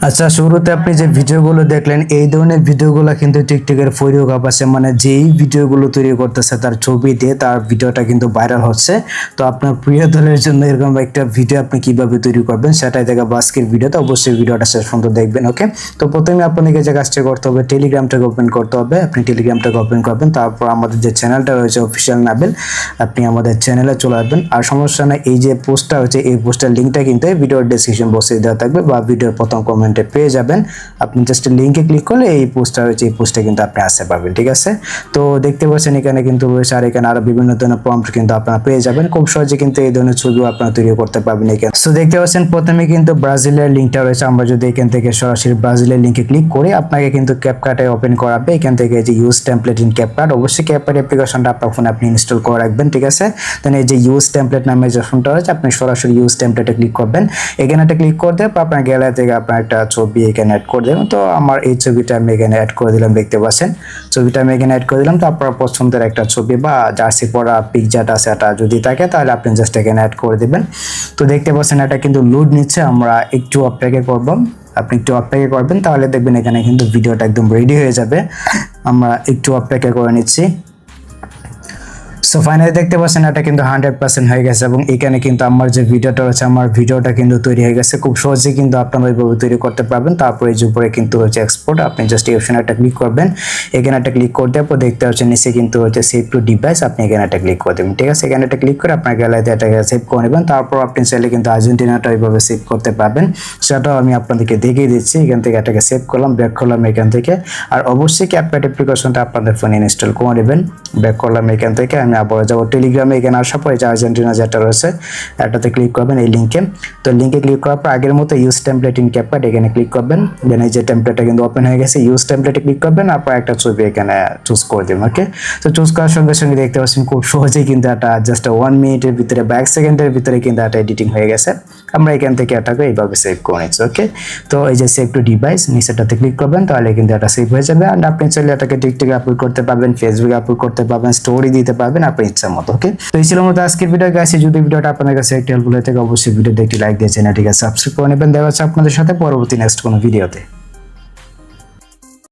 আচ্ছা, শুরুতে আপনি যে ভিডিওগুলো দেখলেন এই ধরনের ভিডিওগুলো কিন্তু টিকটকের ফর ইউ আপ আছে, মানে যেই ভিডিওগুলো তৈরি করতেছে তার ছবি দিয়ে তার ভিডিওটা কিন্তু ভাইরাল হচ্ছে। তো আপনার প্রিয় দলের জন্য এরকম একটা ভিডিও আপনি কিভাবে তৈরি করবেন সেটাই দেখাবো আজকের ভিডিওতে। অবশ্যই ভিডিওটা শেষ পর্যন্ত দেখবেন। ওকে, তো প্রথমে আপনাদেরকে যে কাজটা করতে হবে, টেলিগ্রামটাকে ওপেন করতে হবে। আপনি টেলিগ্রামটাকে ওপেন করবেন, তারপর আমাদের যে চ্যানেলটা রয়েছে অফিসিয়াল নাবেল, আপনি আমাদের চ্যানেলে চলে আসবেন। আর সমস্যা নাই, এই যে পোস্টটা হচ্ছে এই পোস্টের লিঙ্কটা কিন্তু এই ভিডিওর ডেসক্রিপশন বক্সে দেওয়া থাকবে বা ভিডিওর প্রথম কমেন্টে পেয়ে যাবেন। আপনি জাস্ট লিঙ্কে ক্লিক করলে এই পোস্টটা রয়েছে, এই পোস্টে কিন্তু আপনি আসতে পারবেন। ঠিক আছে, তো দেখতে পাচ্ছেন এখানে কিন্তু রয়েছে, আর এখানে আরো বিভিন্ন ধরনের প্রম্পট কিন্তু আপনারা পেয়ে যাবেন। খুব সহজে কিন্তু এই ধরনের ছবিও আপনারা তৈরি করতে পারবেন এখানে। সো দেখতে পাচ্ছেন প্রথমে কিন্তু ব্রাজিলের লিঙ্কটা রয়েছে। আমরা যদি এখান থেকে সরাসরি ব্রাজিলের লিঙ্কে ক্লিক করি, আপনাকে কিন্তু ক্যাপকাটে ওপেন করাবে। এখান থেকে যে ইউজ টেমপ্লেট ইন ক্যাপকাট, অবশ্যই ক্যাপকাট অ্যাপ্লিকেশনটা আপনার ফোনে আপনি ইনস্টল করে রাখবেন। ঠিক আছে, দেন এই যে ইউজ টেমপ্লেট নামে যে অপশনটা রয়েছে, আপনি সরাসরি ইউজ টেমপ্লেটে ক্লিক করবেন। এখানে একটা ক্লিক করে দেওয়ার পর আপনার গ্যালারি থেকে আপনার একটা ছবি এখানে অ্যাড করে দেবেন। তো আমার এই ছবিটা আমি এখানে অ্যাড করে দিলাম, দেখতে পাচ্ছেন ছবিটা আমি এখানে অ্যাড করে দিলাম। তো আপনার পছন্দের একটা ছবি বা জার্সি পরা পিকচারটা সেটা যদি থাকে তাহলে আপনি জাস্ট এখানে অ্যাড করে দিবেন। তো দেখতে পাচ্ছেন এটা কিন্তু লোড নিচ্ছে, আমরা একটু অপেক্ষা করব। আপনি একটু অপেক্ষা করবেন, তাহলে দেখবেন এখানে কিন্তু ভিডিওটা একদম রেডি হয়ে যাবে। আমরা একটু অপেক্ষা করে নিচ্ছি। সো ফাইনালি দেখতে পাচ্ছেন এটা কিন্তু 100% হয়ে গেছে এবং এখানে কিন্তু আমার যে ভিডিওটা রয়েছে, আমার ভিডিওটা কিন্তু তৈরি হয়ে গেছে। খুব সহজেই কিন্তু আপনারা এইভাবে তৈরি করতে পারবেন। তারপরে এই যে উপরে কিন্তু হচ্ছে এক্সপোর্ট, আপনি জাস্ট এই অপশনে একটা ক্লিক করবেন। এখানে একটা ক্লিক করে দেওয়ার পর দেখতে পাচ্ছেন নিচে কিন্তু হচ্ছে সেভ টু ডিভাইস, আপনি এখানে একটা ক্লিক করে দেবেন। ঠিক আছে, এখানে একটা ক্লিক করে আপনার গ্যালারিতে এটাকে সেভ করে নেবেন। তারপর আপনি চাইলে কিন্তু আর্জেন্টিনাটা এইভাবে সেভ করতে পারবেন, সেটাও আমি আপনাদেরকে দেখিয়ে দিচ্ছি। এখান থেকে এটাকে সেভ করলাম, ব্যাক করলাম এখান থেকে। আর অবশ্যই ক্যাপকাট অ্যাপ্লিকেশনটা আপনাদের ফোনে ইনস্টল করে নেবেন। ব্যাক করলাম এখান থেকে, আমি আবার যাবো টেলিগ্রামে। এখানে আসার পর যে আর্জেন্টিনা যেটা রয়েছে এটাতে ক্লিক করবেন, এই লিঙ্কে। তো লিঙ্কে ক্লিক করার পর আগের মতো ইউজ টেমপ্লেট ইন ক্যাপকাট এখানে ক্লিক করবেন। দেন এই যে টেমপ্লেটটা কিন্তু ওপেন হয়ে গেছে, ইউজ টেমপ্লেটে ক্লিক করবেন। আপনার একটা ছবি এখানে চুজ করে দেবেন। ওকে, তো চুজ করার সঙ্গে সঙ্গে দেখতে পাচ্ছেন খুব সহজেই কিন্তু এটা জাস্ট 1 মিনিটের ভিতরে বা 1 সেকেন্ডের ভিতরে কিন্তু এটা এডিটিং হয়ে গেছে। আমরা এখান থেকে এটাকে এইভাবে সেভ করে নিচ্ছি। ওকে, তো এই যে সেভ টু ডিভাইস নিচেটাতে ক্লিক করবেন, তাহলে কিন্তু এটা সেভ হয়ে যাবে। আর আপনি চাইলে এটাকে টিকটকে আপলোড করতে পারবেন, ফেসবুকে আপলোড করতে পারবেন, স্টোরি দিতে পারবেন আপনার ইচ্ছা মতো। ওকে, তো এই ছিল মতো আজকের ভিডিও গাইস। যদি ভিডিওটা আপনাদের কাছে একটু হেল্পফুল হয়ে থাকে অবশ্যই ভিডিওতে একটি লাইক দিয়ে চ্যানেলটিকে সাবস্ক্রাইব করে নেবেন। দেখা হচ্ছে আপনাদের সাথে পরবর্তী নেক্সট কোনো ভিডিওতে।